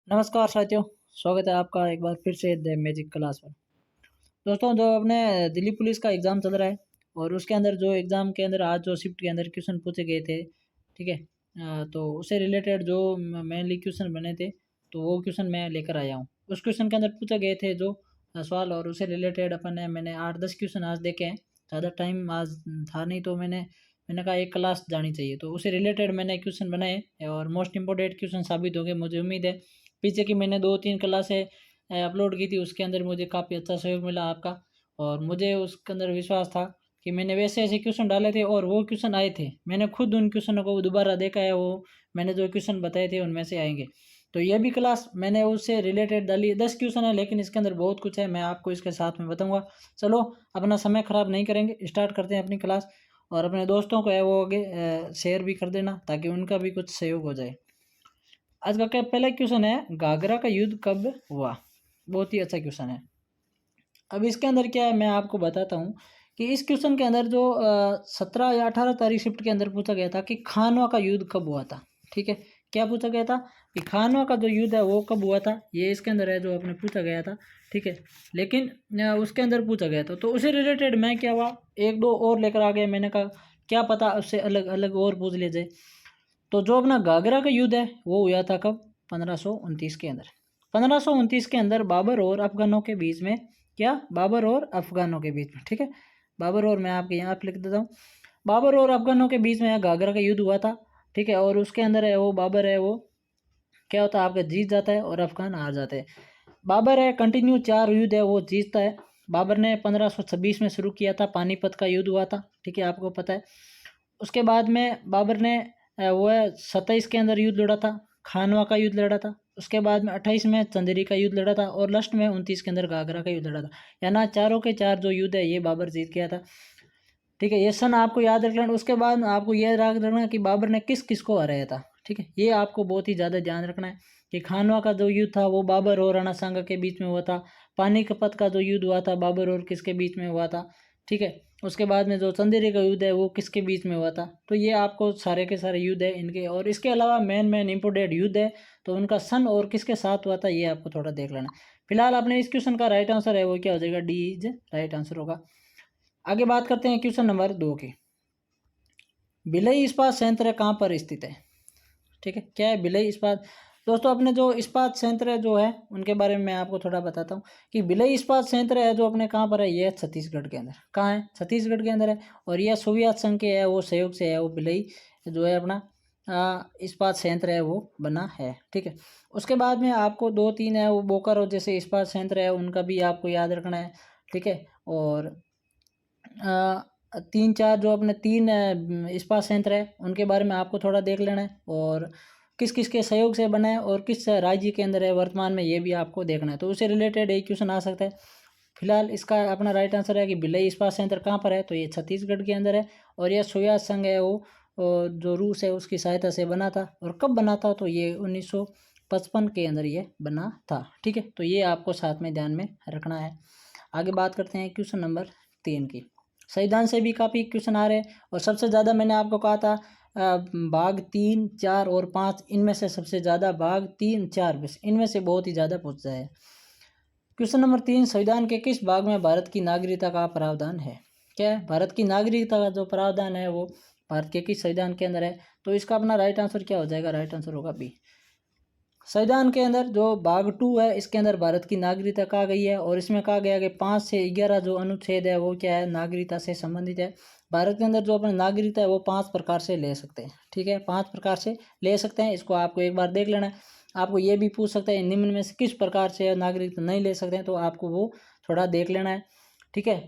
नमस्कार साथियों, स्वागत है आपका एक बार फिर से द मैजिक क्लास पर। दोस्तों, जो अपने दिल्ली पुलिस का एग्ज़ाम चल रहा है और उसके अंदर जो एग्ज़ाम के अंदर आज जो शिफ्ट के अंदर क्वेश्चन पूछे गए थे, ठीक है। तो उससे रिलेटेड जो मेनली क्वेश्चन बने थे, तो वो क्वेश्चन मैं लेकर आया हूँ। उस क्वेश्चन के अंदर पूछे गए थे जो सवाल, और उससे रिलेटेड मैंने 8-10 क्वेश्चन आज देखे हैं। ज़्यादा टाइम आज था नहीं, तो मैंने कहा एक क्लास जानी चाहिए, तो उससे रिलेटेड मैंने क्वेश्चन बनाए और मोस्ट इंपॉर्टेंट क्वेश्चन साबित होंगे, मुझे उम्मीद है। पीछे की मैंने 2-3 क्लासें अपलोड की थी, उसके अंदर मुझे काफ़ी अच्छा सहयोग मिला आपका, और मुझे उसके अंदर विश्वास था कि मैंने वैसे ऐसे क्वेश्चन डाले थे और वो क्वेश्चन आए थे। मैंने खुद उन क्वेश्चनों को दोबारा देखा है, वो मैंने जो क्वेश्चन बताए थे उनमें से आएंगे। तो ये भी क्लास मैंने उससे रिलेटेड डाली। 10 क्वेश्चन है, लेकिन इसके अंदर बहुत कुछ है, मैं आपको इसके साथ में बताऊँगा। चलो, अपना समय ख़राब नहीं करेंगे, स्टार्ट करते हैं अपनी क्लास। और अपने दोस्तों को है वो आगे शेयर भी कर देना, ताकि उनका भी कुछ सहयोग हो जाए। आज का क्या पहला क्वेश्चन है, घाघरा का युद्ध कब हुआ? बहुत ही अच्छा क्वेश्चन है। अब इसके अंदर क्या है, मैं आपको बताता हूँ कि इस क्वेश्चन के अंदर जो 17 या 18 तारीख शिफ्ट के अंदर पूछा गया था कि खानवा का युद्ध कब हुआ था। ठीक है, क्या पूछा गया था कि खानवा का जो युद्ध है वो कब हुआ था, ये इसके अंदर है जो आपने पूछा गया था। ठीक है, लेकिन उसके अंदर पूछा गया था, तो उसे रिलेटेड मैं क्या हुआ, एक दो और लेकर आ गया। मैंने कहा क्या पता उससे अलग अलग और पूछ ले जाए। तो जो अपना घाघरा का युद्ध है वो हुआ था कब? 1529 के अंदर। 1529 के अंदर बाबर और अफगानों के बीच में, क्या, बाबर और अफगानों के बीच में, ठीक है। बाबर और, मैं आपके यहाँ पे लिख देता हूँ, बाबर और अफगानों के बीच में घाघरा का युद्ध हुआ था। ठीक है, और उसके अंदर है वो बाबर है वो क्या होता है, आपका जीत जाता है और अफगान हार जाते हैं। बाबर है कंटिन्यू 4 युद्ध है वो जीतता है। बाबर ने 1526 में शुरू किया था, पानीपत का युद्ध हुआ था, ठीक है, आपको पता है। उसके बाद में बाबर ने वो है 27 के अंदर युद्ध लड़ा था, खानवा का युद्ध लड़ा था। उसके बाद में 28 में चंदेरी का युद्ध लड़ा था, और लास्ट में 29 के अंदर घाघरा का युद्ध लड़ा था। यानी चारों के चार जो युद्ध है ये बाबर जीत गया था। ठीक है, ये सन आपको याद रख लेना। उसके बाद आपको यह याद रखना कि बाबर ने किस किस को हराया था। ठीक है, ये आपको बहुत ही ज़्यादा ध्यान रखना है कि खानवा का जो युद्ध था वो बाबर और राणा सांगा के बीच में हुआ था। पानीपत का जो युद्ध हुआ था बाबर और किसके बीच में हुआ था। ठीक है, उसके बाद में जो चंदेरी का युद्ध है वो किसके बीच में हुआ था। तो ये आपको सारे के सारे युद्ध है इनके, और इसके अलावा मेन इंपोर्टेंट युद्ध है, तो उनका सन और किसके साथ हुआ था ये आपको थोड़ा देख लेना। फिलहाल अपने इस क्वेश्चन का राइट आंसर है वो क्या हो जाएगा, डी इज राइट आंसर होगा। आगे बात करते हैं क्वेश्चन नंबर 2 की। भिलई इस्पात संयंत्र कहाँ पर स्थित है? ठीक है, क्या है भिलई इस्पात? दोस्तों, अपने जो इस्पात संयंत्र जो है उनके बारे में मैं आपको थोड़ा बताता हूँ कि भिलई इस्पात संयंत्र है जो अपने कहाँ पर है, ये छत्तीसगढ़ के अंदर। कहाँ है? छत्तीसगढ़ के अंदर है, और यह सोवियत संघ के है वो सहयोग से है वो भिलई जो है अपना इस्पात संयंत्र है वो बना है। ठीक है, उसके बाद में आपको 2-3 है वो बोकारो जैसे इस्पात संयंत्र है उनका भी आपको याद रखना है। ठीक है, और 3-4 जो अपने 3 इस्पात संयंत्र है उनके बारे में आपको थोड़ा देख लेना है, और किस किस के सहयोग से बना है और किस राज्य के अंदर है वर्तमान में, ये भी आपको देखना है। तो उससे रिलेटेड एक क्वेश्चन आ सकता है। फिलहाल इसका अपना राइट आंसर है कि भिलई इस्पात संयंत्र कहाँ पर है, तो ये छत्तीसगढ़ के अंदर है, और यह सोवियत संघ है वो जो रूस है उसकी सहायता से बना था। और कब बना था, तो ये 1955 के अंदर ये बना था। ठीक है, तो ये आपको साथ में ध्यान में रखना है। आगे बात करते हैं क्वेश्चन नंबर 3 की। संविधान से भी काफ़ी क्वेश्चन आ रहे हैं, और सबसे ज़्यादा मैंने आपको कहा था भाग 3, 4 और 5, इनमें से सबसे ज़्यादा भाग 3, 4 बस इनमें से बहुत ही ज़्यादा पूछता है। क्वेश्चन नंबर 3, संविधान के किस भाग में भारत की नागरिकता का प्रावधान है? क्या है? भारत की नागरिकता का जो प्रावधान है वो भारत के किस संविधान के अंदर है? तो इसका अपना राइट आंसर क्या हो जाएगा? राइट आंसर होगा बी। संविधान के अंदर जो भाग 2 है इसके अंदर भारत की नागरिकता कहा गई है, और इसमें कहा गया कि 5 से 11 जो अनुच्छेद है वो क्या है, नागरिकता से संबंधित है। भारत के अंदर जो अपनी नागरिकता है वो 5 प्रकार से ले सकते हैं। ठीक है, 5 प्रकार से ले सकते हैं, इसको आपको एक बार देख लेना है। आपको ये भी पूछ सकते हैं निम्न में से किस प्रकार से नागरिकता नहीं ले सकते हैं, तो आपको वो थोड़ा देख लेना है। ठीक है,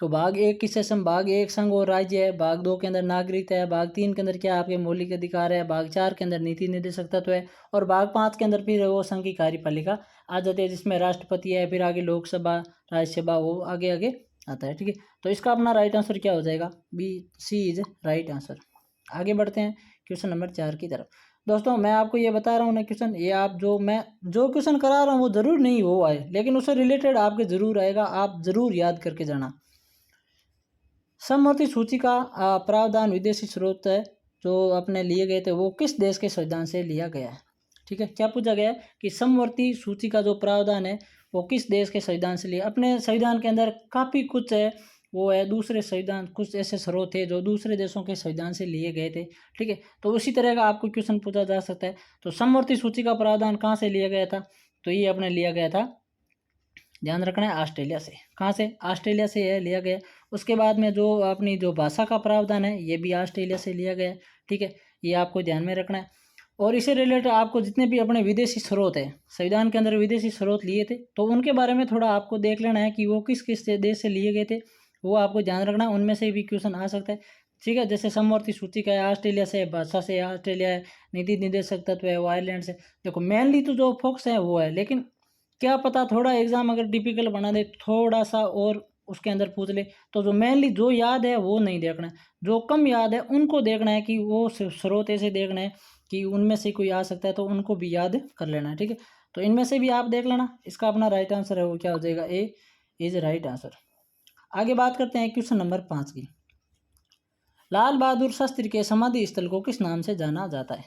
तो भाग 1 किससे भाग 1 संघ और राज्य है, भाग 2 के अंदर नागरिकता है, भाग 3 के अंदर क्या आपके मौलिक अधिकार है, भाग 4 के अंदर नीति निर्देशक तत्व है, और भाग 5 के अंदर फिर वो संघ की कार्यपालिका आ जाती है, जिसमें राष्ट्रपति है, फिर आगे लोकसभा, राज्यसभा, वो आगे आगे आता है। ठीक है, तो इसका अपना राइट आंसर क्या हो जाएगा? B, C is right answer. आगे बढ़ते हैं क्वेश्चन नंबर 4 की तरफ। दोस्तों, मैं आपको ये बता रहा हूँ ना क्वेश्चन, ये आप जो क्वेश्चन करा रहा हूँ वो ज़रूर नहीं हो आए, लेकिन उससे रिलेटेड आपके ज़रूर आएगा, आप ज़रूर याद करके जाना। समवर्ती सूची का प्रावधान विदेशी स्रोत है जो अपने लिए गए थे वो किस देश के संविधान से लिया गया है? ठीक है, क्या पूछा गया है कि समवर्ती सूची का जो प्रावधान है वो किस देश के संविधान से लिया। अपने संविधान के अंदर काफ़ी कुछ है वो है दूसरे संविधान, कुछ ऐसे स्रोत थे जो दूसरे देशों के संविधान से लिए गए थे। ठीक है, तो उसी तरह का आपको क्वेश्चन पूछा जा सकता है। तो समवर्ती सूची का प्रावधान कहाँ से लिया गया था, तो ये अपने लिया गया था, ध्यान रखना है, ऑस्ट्रेलिया से। कहाँ से, ऑस्ट्रेलिया से यह लिया गया। उसके बाद में जो अपनी जो भाषा का प्रावधान है ये भी ऑस्ट्रेलिया से लिया गया। ठीक है, ये आपको ध्यान में रखना है। और इससे रिलेटेड आपको जितने भी अपने विदेशी स्रोत है, संविधान के अंदर विदेशी स्रोत लिए थे, तो उनके बारे में थोड़ा आपको देख लेना है कि वो किस किस देश से लिए गए थे, वो आपको ध्यान रखना है। उनमें से भी क्वेश्चन आ सकता है। ठीक है, जैसे समवर्ती सूची का है ऑस्ट्रेलिया से, भाषा से ऑस्ट्रेलिया है, नीति निर्देशक तत्व है वो आयरलैंड से। देखो मेनली तो जो फोकस है वो है, लेकिन क्या पता थोड़ा एग्जाम अगर डिफिकल्ट बना दे, थोड़ा सा और उसके अंदर पूछ ले, तो जो मेनली जो याद है वो नहीं देखना है, जो कम याद है उनको देखना है कि वो स्रोत ऐसे देखना है कि उनमें से कोई आ सकता है तो उनको भी याद कर लेना है। ठीक है, तो इनमें से भी आप देख लेना। इसका अपना राइट आंसर है वो क्या हो जाएगा, ए इज राइट आंसर। आगे बात करते हैं क्वेश्चन नंबर 5 की। लाल बहादुर शास्त्री के समाधि स्थल को किस नाम से जाना जाता है।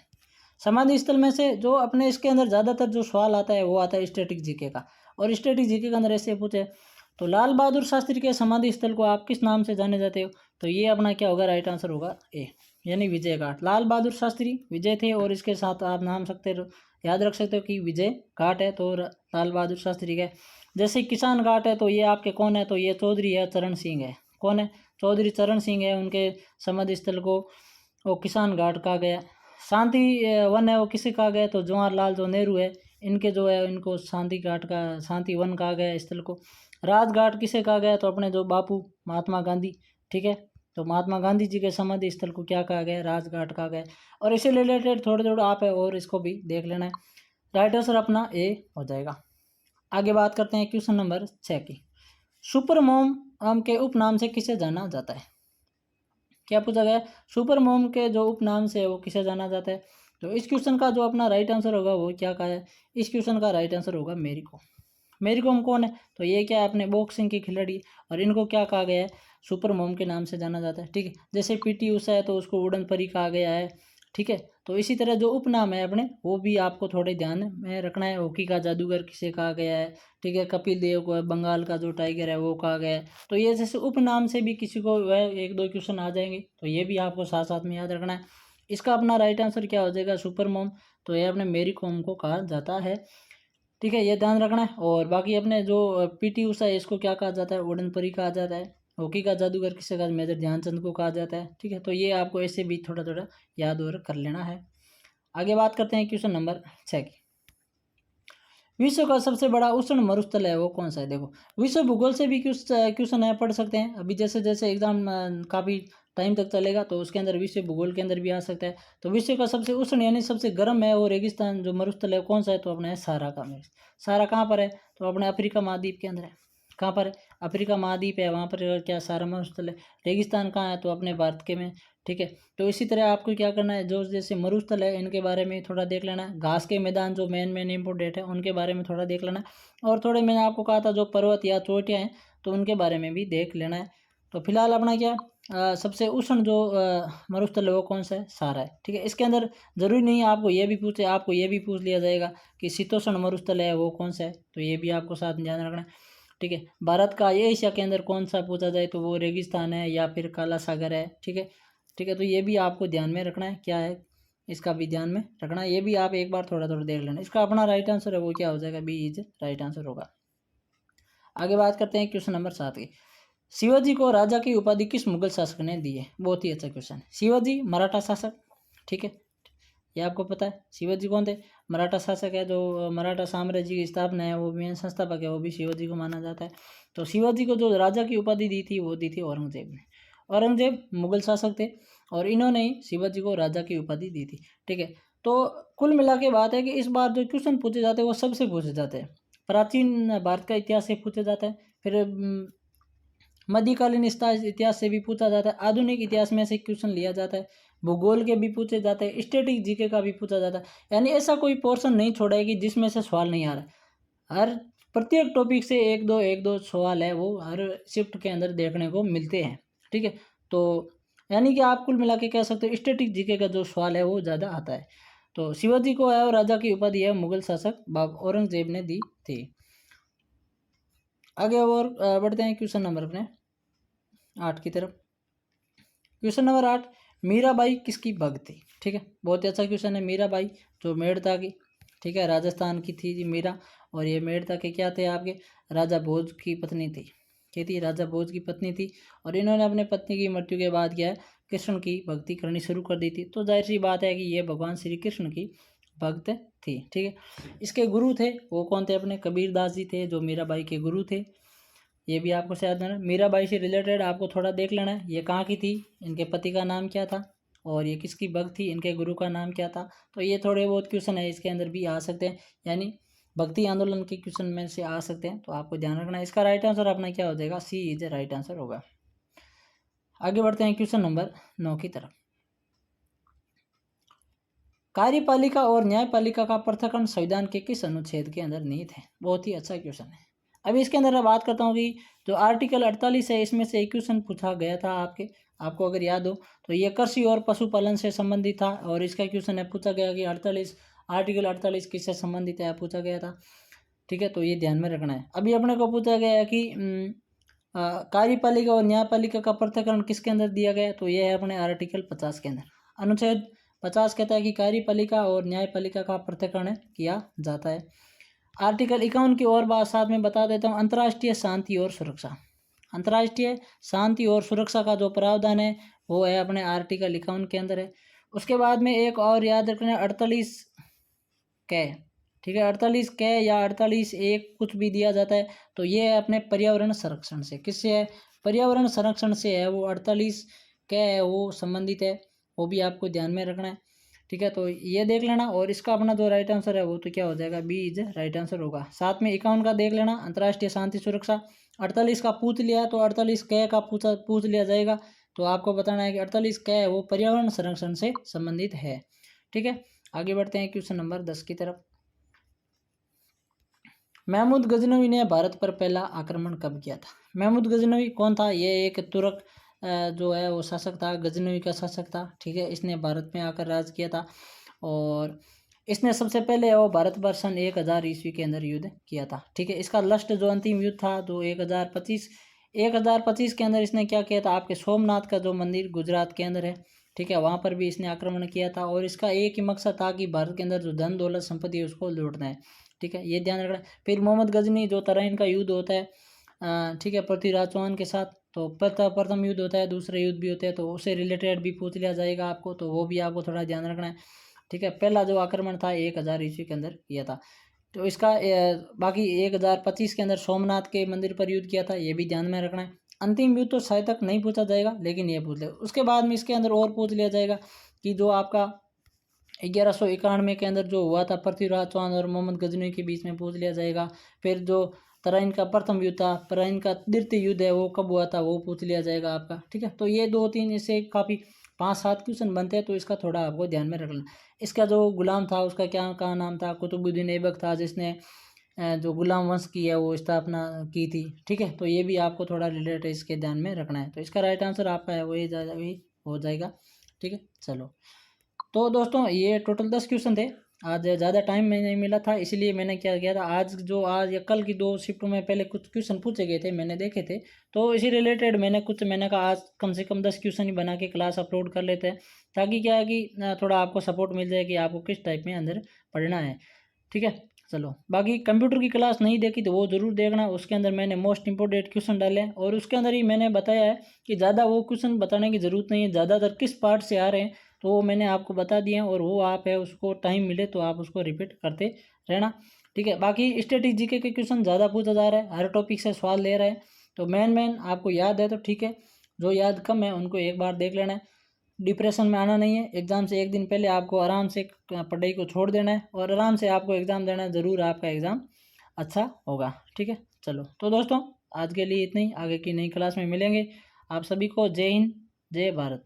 समाधि स्थल में से जो अपने इसके अंदर ज़्यादातर जो सवाल आता है वो आता है स्टैटिक जीके का, और स्टैटिक जीके के अंदर ऐसे पूछे तो लाल बहादुर शास्त्री के समाधि स्थल को आप किस नाम से जाने जाते हो, तो ये अपना क्या होगा, राइट आंसर होगा ए, यानी विजय घाट। लाल बहादुर शास्त्री विजय थे और इसके साथ आप नाम सकते हो, याद रख सकते हो कि विजय घाट है तो लाल बहादुर शास्त्री का। जैसे किसान घाट है तो ये आपके कौन है, तो ये चौधरी है चरण सिंह है। कौन है, चौधरी चरण सिंह है, उनके समाधि स्थल को वो किसान घाट कहा गया। शांति वन है वो किसे कहा गया, तो जवाहरलाल जो नेहरू है इनके जो है इनको शांति घाट का, शांति वन कहा गया स्थल को। राजघाट किसे कहा गया, तो अपने जो बापू महात्मा गांधी, ठीक है, तो महात्मा गांधी जी के समाधि स्थल को क्या कहा गया, राजघाट कहा गया। और इससे रिलेटेड थोड़े थोड़े आप है और इसको भी देख लेना है। राइट आंसर अपना ए हो जाएगा। आगे बात करते हैं क्वेश्चन नंबर 6 की। सुपर मोम के उपनाम से किसे जाना जाता है। क्या पूछा गया, सुपर मोम के जो उपनाम से वो किसे जाना जाता है, तो इस क्वेश्चन का जो अपना राइट आंसर होगा वो क्या कहा है, इस क्वेश्चन का राइट आंसर होगा मेरी कॉम। मेरी कॉम कौन है, तो ये क्या है, अपने बॉक्सिंग की खिलाड़ी, और इनको क्या कहा गया है, सुपर मोम के नाम से जाना जाता है। ठीक है, जैसे पीटी उषा है तो उसको उड़न परी कहा गया है। ठीक है, तो इसी तरह जो उपनाम है अपने वो भी आपको थोड़े ध्यान में रखना है। हॉकी का जादूगर किसे कहा गया है, ठीक है, कपिल देव को बंगाल का जो टाइगर है वो कहा गया है। तो ये जैसे उपनाम से भी किसी को वह एक दो क्वेश्चन आ जाएंगे, तो ये भी आपको साथ साथ में याद रखना है। इसका अपना राइट आंसर क्या हो जाएगा, सुपर मोम, तो ये अपने मेरी कॉम को कहा जाता है। ठीक है, ये ध्यान रखना है। और बाकी अपने जो पीटी उषा है इसको क्या कहा जाता है, उड़न परी कहा जाता है। हॉकी का जादूगर किसे कहा, मेजर ध्यानचंद को कहा जाता है। ठीक है, तो ये आपको ऐसे भी थोड़ा थोड़ा याद और कर लेना है। आगे बात करते हैं क्वेश्चन नंबर 6 की। विश्व का सबसे बड़ा उष्ण मरुस्थल है वो कौन सा है। देखो विश्व भूगोल से भी क्वेश्चन है, पढ़ सकते हैं। अभी जैसे जैसे एग्जाम काफ़ी टाइम तक चलेगा तो उसके अंदर विश्व भूगोल के अंदर भी आ सकता है। तो विश्व का सबसे उष्ण यानी सबसे गर्म है वो रेगिस्तान जो मरुस्थल है कौन सा है, तो अपना है सहारा का मरुस्थल। सहारा कहाँ पर है, तो अपने अफ्रीका महाद्वीप के अंदर है। कहाँ पर है, अफ्रीका महाद्वीप है, वहाँ पर क्या सहारा मरुस्थल है। रेगिस्तान कहाँ है, तो अपने भारत के में। ठीक है, तो इसी तरह आपको क्या करना है, जो जैसे मरुस्थल है इनके बारे में थोड़ा देख लेना है। घास के मैदान जो मेन इंपोर्टेंट है उनके बारे में थोड़ा देख लेना है। और थोड़े मैंने आपको कहा था जो पर्वत या चोटियाँ हैं तो उनके बारे में भी देख लेना है। तो फिलहाल अपना क्या सबसे उष्ण जो मरुस्थल है वो कौन सा है, सहारा है। ठीक है, इसके अंदर जरूरी नहीं है आपको ये भी पूछे, आपको ये भी पूछ लिया जाएगा कि शीतोष्ण मरुस्थल है वो कौन सा है, तो ये भी आपको साथ में ध्यान रखना है। ठीक है, भारत का ये एशिया के अंदर कौन सा पूछा जाए तो वो रेगिस्तान है या फिर काला सागर है। ठीक है, ठीक है, तो ये भी आपको ध्यान में रखना है, क्या है इसका भी ध्यान में रखना है। ये भी आप एक बार थोड़ा थोड़ा देख लेना। इसका अपना राइट आंसर है वो क्या हो जाएगा, बी इज राइट आंसर होगा। आगे बात करते हैं क्वेश्चन नंबर 7 की। शिवाजी को राजा की उपाधि किस मुगल शासक ने दी है, बहुत ही अच्छा क्वेश्चन है। शिवाजी मराठा शासक, ठीक है, ये आपको पता है। शिवाजी कौन थे, मराठा शासक है, जो मराठा साम्राज्य की स्थापना है वो मेन संस्थापक है, वो भी शिवाजी को माना जाता है। तो शिवाजी को जो राजा की उपाधि दी थी वो दी थी औरंगजेब ने। औरंगजेब मुगल शासक थे और इन्होंने ही शिवाजी को राजा की उपाधि दी थी। ठीक है, तो कुल मिला के बात है कि इस बार जो क्वेश्चन पूछे जाते हैं वो सबसे पूछे जाते हैं। प्राचीन भारत का इतिहास से पूछा जाता है, फिर मध्यकालीन इतिहास से भी पूछा जाता है, आधुनिक इतिहास में से क्वेश्चन लिया जाता है, भूगोल के भी पूछे जाते हैं, स्टैटिक जीके का भी पूछा जाता है। यानी ऐसा कोई पोर्शन नहीं छोड़ा है कि जिसमें से सवाल नहीं आ रहा। हर प्रत्येक टॉपिक से एक दो सवाल है वो हर शिफ्ट के अंदर देखने को मिलते हैं। ठीक है, तो यानी कि आप कुल मिला के कह सकते हो स्टैटिक जीके का जो सवाल है वो ज़्यादा आता है। तो शिवाजी को है और राजा की उपाधि है मुगल शासक औरंगजेब ने दी थी। आगे और बढ़ते हैं क्वेश्चन नंबर अपने 8 की तरफ। क्वेश्चन नंबर 8, मीराबाई किसकी भक्त थी? ठीक है, बहुत ही अच्छा क्वेश्चन है। मीराबाई जो मेड़ता की, ठीक है, राजस्थान की थी जी मीरा, और ये मेड़ता के क्या थे आपके, राजा भोज की पत्नी थी। क्या थी? राजा भोज की पत्नी थी। और इन्होंने अपने पत्नी की मृत्यु के बाद क्या है, कृष्ण की भक्ति करनी शुरू कर दी थी। तो जाहिर सी बात है कि ये भगवान श्री कृष्ण की भक्त थी। ठीक है, इसके गुरु थे वो कौन थे? अपने कबीर दास जी थे जो मीराबाई के गुरु थे। ये भी आपको शायद है। मीराबाई से रिलेटेड आपको थोड़ा देख लेना है, ये कहाँ की थी, इनके पति का नाम क्या था, और ये किसकी भक्त थी, इनके गुरु का नाम क्या था। तो ये थोड़े बहुत क्वेश्चन है इसके अंदर भी आ सकते हैं, यानी भक्ति आंदोलन के क्वेश्चन में से आ सकते हैं। तो आपको ध्यान रखना है। इसका राइट आंसर अपना क्या हो जाएगा? सी इज राइट आंसर होगा। आगे बढ़ते हैं क्वेश्चन नंबर 9 की तरफ। कार्यपालिका और न्यायपालिका का पृथक्करण संविधान के किस अनुच्छेद के अंदर निहित है? बहुत ही अच्छा क्वेश्चन है। अभी इसके अंदर मैं बात करता हूँ कि जो आर्टिकल 48 है, इसमें से एक क्वेश्चन पूछा गया था आपको अगर याद हो तो ये कृषि और पशुपालन से संबंधित था। और इसका क्वेश्चन है पूछा गया कि आर्टिकल 48 किससे संबंधित है, पूछा गया था। ठीक है, तो ये ध्यान में रखना है। अभी अपने को पूछा गया है कि कार्यपालिका और न्यायपालिका का पृथक्करण किसके अंदर दिया गया है? तो ये है अपने आर्टिकल 50 के अंदर। अनुच्छेद 50 कहता है कि कार्यपालिका और न्यायपालिका का पृथक्करण किया जाता है। आर्टिकल 51 की और बात साथ में बता देता हूँ। अंतर्राष्ट्रीय शांति और सुरक्षा, अंतर्राष्ट्रीय शांति और सुरक्षा का जो प्रावधान है वो है अपने आर्टिकल 51 के अंदर है। उसके बाद में एक और याद रखना, 48 कै, ठीक है, 48 कै या 48(1) कुछ भी दिया जाता है। तो ये है अपने पर्यावरण संरक्षण से, किससे है? पर्यावरण संरक्षण से है वो 48 कै है वो संबंधित है, वो भी आपको ध्यान में रखना है। ठीक है, तो ये देख लेना। और इसका अपना जो राइट आंसर है वो तो क्या हो जाएगा? बी इज राइट आंसर होगा। साथ में 51 का देख लेना, अंतर्राष्ट्रीय शांति सुरक्षा। 48 का पूछ लिया तो 48 कै का पूछ लिया जाएगा। तो आपको बताना है कि 48 कै है वो पर्यावरण संरक्षण से संबंधित है। ठीक है, आगे बढ़ते हैं क्वेश्चन नंबर 10 की तरफ। महमूद गजनवी ने भारत पर पहला आक्रमण कब किया था? महमूद गजनवी कौन था? ये एक तुर्क जो है वो शासक था, गजनवी का शासक था। ठीक है, इसने भारत में आकर राज किया था और इसने सबसे पहले वो भारत पर सन 1000 ईस्वी के अंदर युद्ध किया था। ठीक है, इसका लास्ट जो अंतिम युद्ध था जो 1025 के अंदर इसने क्या किया था? आपके सोमनाथ का जो मंदिर गुजरात के अंदर है, ठीक है, वहाँ पर भी इसने आक्रमण किया था। और इसका एक ही मकसद था कि भारत के अंदर जो धन दौलत संपत्ति है उसको लूटना है। ठीक है, ये ध्यान रखना। फिर मोहम्मद गजनी जो तराइन का युद्ध होता है, ठीक है, पृथ्वीराज चौहान के साथ, तो प्रथम युद्ध होता है, दूसरे युद्ध भी होते हैं, तो उससे रिलेटेड भी पूछ लिया जाएगा आपको, तो वो भी आपको थोड़ा ध्यान रखना है। ठीक है, पहला जो आक्रमण था 1000 ईस्वी के अंदर किया था। तो इसका बाकी 1025 के अंदर सोमनाथ के मंदिर पर युद्ध किया था, ये भी ध्यान में रखना है। अंतिम युद्ध तो शायद तक नहीं पूछा जाएगा, लेकिन ये पूछ लिया। उसके बाद में इसके अंदर और पूछ लिया जाएगा कि जो आपका 1191 के अंदर जो हुआ था पृथ्वीराज चौहान और मोहम्मद गजनी के बीच में पूछ लिया जाएगा। फिर जो तराइन का प्रथम युद्ध था, तराइन का द्वितीय युद्ध है वो कब हुआ था, वो पूछ लिया जाएगा आपका। ठीक है, तो ये 2-3 इससे काफ़ी 5-7 क्वेश्चन बनते हैं, तो इसका थोड़ा आपको ध्यान में रखना। इसका जो गुलाम था उसका क्या नाम था? कुतुबुद्दीन ऐबक था, जिसने जो गुलाम वंश की है वो स्थापना की थी। ठीक है, तो ये भी आपको थोड़ा रिलेटेड इसके ध्यान में रखना है। तो इसका राइट आंसर आपका है वही हो जाएगा। ठीक है, चलो तो दोस्तों ये टोटल 10 क्वेश्चन थे। आज ज़्यादा टाइम में नहीं मिला था, इसलिए मैंने क्या किया था, आज या कल की 2 शिफ्टों में पहले कुछ क्वेश्चन पूछे गए थे, मैंने देखे थे, तो इसी रिलेटेड मैंने कहा आज कम से कम 10 क्वेश्चन ही बना के क्लास अपलोड कर लेते हैं, ताकि क्या है कि थोड़ा आपको सपोर्ट मिल जाए कि आपको किस टाइप में अंदर पढ़ना है। ठीक है, चलो बाकी कंप्यूटर की क्लास नहीं देखी तो वो ज़रूर देखना, उसके अंदर मैंने मोस्ट इंपॉर्टेंट क्वेश्चन डाले हैं और उसके अंदर ही मैंने बताया है कि ज़्यादा वो क्वेश्चन बताने की ज़रूरत नहीं है, ज़्यादातर किस पार्ट से आ रहे हैं तो वो मैंने आपको बता दिए हैं। और वो आप है उसको टाइम मिले तो आप उसको रिपीट करते रहना। ठीक है, बाकी स्टैटिक जीके के क्वेश्चन ज़्यादा पूछा जा रहा है, हर टॉपिक से सवाल ले रहे हैं, तो मेन आपको याद है तो ठीक है, जो याद कम है उनको एक बार देख लेना है। डिप्रेशन में आना नहीं है, एग्ज़ाम से एक दिन पहले आपको आराम से पढ़ाई को छोड़ देना है और आराम से आपको एग्ज़ाम देना है, ज़रूर आपका एग्ज़ाम अच्छा होगा। ठीक है, चलो तो दोस्तों आज के लिए इतना ही, आगे की नई क्लास में मिलेंगे। आप सभी को जय हिंद, जय भारत।